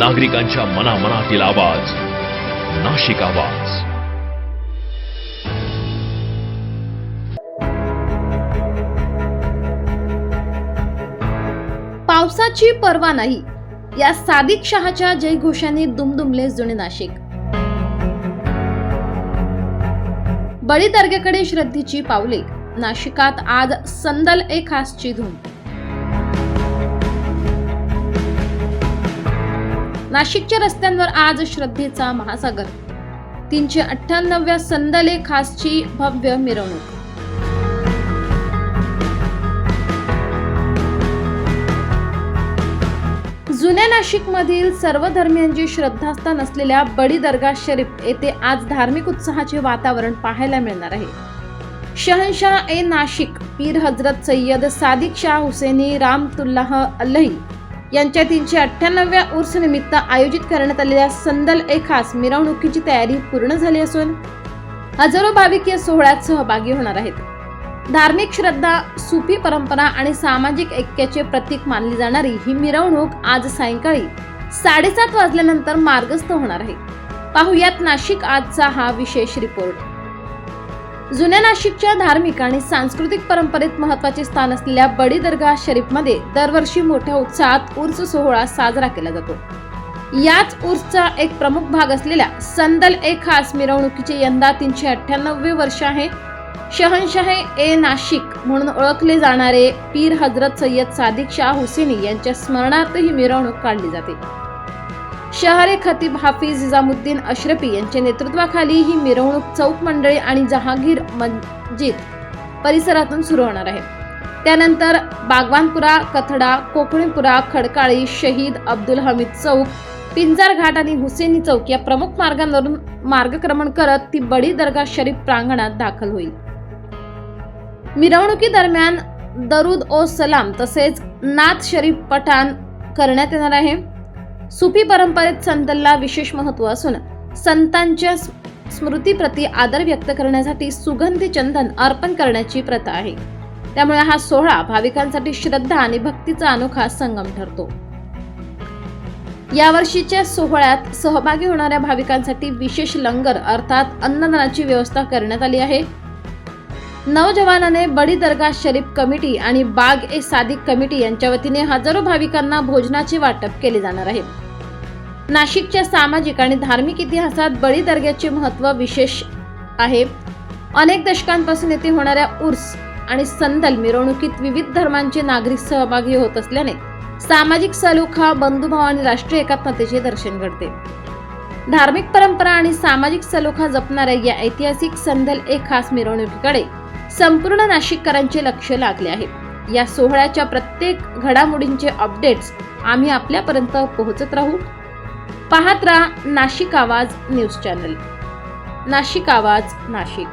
नागरिकांच्या मनामनातील आवाज, नाशिक आवाज. पावसाची पर्वा नाही या सादिक शहाच्या जयघोषाने दुमदुमले जुने नाशिक. बळी दर्ग्याकडे श्रद्धेची पावले, नाशिकात आज संदल ए खासची धूम. नाशिकच्या रस्त्यांवर आज श्रद्धेचा महासागर. 398व्या संदल ए खासची भव्य मिरवणूक. जुन्या नाशिकमधील सर्व धर्मियांची श्रद्धास्थान असलेल्या बडी दर्गा शरीफ येथे आज धार्मिक उत्साहाचे वातावरण पाहायला मिळणार आहे. शहनशाह ए नाशिक पीर हजरत सय्यद सादिक शाह हुसेनी रामतुल्लाह अल्लही यांच्या 398व्या उर्स निमित्त आयोजित करण्यात आलेल्या संदल ए खास मिरवणुकीची तयारी पूर्ण झाली असून हजारो भाविक या सोहळ्यात सहभागी होणार आहेत. धार्मिक श्रद्धा, सुफी परंपरा आणि सामाजिक ऐक्याचे प्रतीक मानली जाणारी ही मिरवणूक आज सायंकाळी 7:30 वाजल्यानंतर मार्गस्थ होणार आहे. पाहुयात नाशिक आजचा हा विशेष रिपोर्ट. जुन्या नाशिकच्या धार्मिक आणि सांस्कृतिक परंपरेत महत्त्वाचे स्थान असलेल्या बडी दर्गा शरीफमध्ये दरवर्षी मोठ्या उत्साहात उर्स सोहळा साजरा केला जातो. याच उर्सचा एक प्रमुख भाग असलेल्या संदल ए खास मिरवणुकीचे यंदा 398वे वर्ष आहे. शहनशाह ए नाशिक म्हणून ओळखले जाणारे पीर हजरत सय्यद सादिक शाह हुसेनी यांच्या स्मरणार्थ ही मिरवणूक काढली जाते. शहरे खतीब हाफिज निजामुद्दीन अशरफी यांच्या नेतृत्वाखाली ही मिरवणूक चौक मंडळी आणि जहांगीर मस्जिद परिसरातून सुरू होणार आहे. त्यानंतर बागवानपुरा, कथडा, कोकणीपुरा, खडकाळी, शहीद अब्दुल हमीद चौक, पिंजार घाट आणि हुसेनी चौक या प्रमुख मार्गांवरून मार्गक्रमण करत ती बडी दर्गा शरीफ प्रांगणात दाखल होईल. मिरवणुकीदरम्यान दरूद ओ सलाम तसेच नात शरीफ पठाण करण्यात येणार आहे. सुफी परंपरेत संदलला विशेष महत्त्व असून संतांच्या स्मृतीप्रती आदर व्यक्त करण्यासाठी सुगंधी चंदन अर्पण करण्याची प्रथा आहे. त्यामुळे हा सोहळा भाविकांसाठी श्रद्धा आणि भक्तीचा अनोखा संगम ठरतो. यावर्षीच्या सोहळ्यात सहभागी होणाऱ्या भाविकांसाठी विशेष लंगर अर्थात अन्नदानाची व्यवस्था करण्यात आली आहे. नौजवानाने बडी दर्गा शरीफ कमिटी आणि बाग ए सादिक कमिटी यांच्या वतीने हजारो भाविकांना भोजनाचे वाटप केले जाणार आहे. नाशिकच्या सामाजिक आणि धार्मिक इतिहासात बडी दर्ग्याचे महत्त्व विशेष आहे. अनेक दशकांपासून येथे होणाऱ्या उर्स आणि संदल मिरवणुकीत विविध धर्मांचे नागरिक सहभागी होत असल्याने सामाजिक सलोखा, बंधुभाव आणि राष्ट्रीय एकात्मतेचे दर्शन घडते. धार्मिक परंपरा आणि सामाजिक सलोखा जपणाऱ्या या ऐतिहासिक संदल ए खास मिरवणुकीकडे संपूर्ण नाशिककरांचे लक्ष लागले आहे. या सोहळ्याच्या प्रत्येक घडामोडींचे अपडेट्स आम्ही आपल्यापर्यंत पोहोचत राहू. पाहत राहा नाशिक आवाज न्यूज चॅनल. नाशिक आवाज, नाशिक.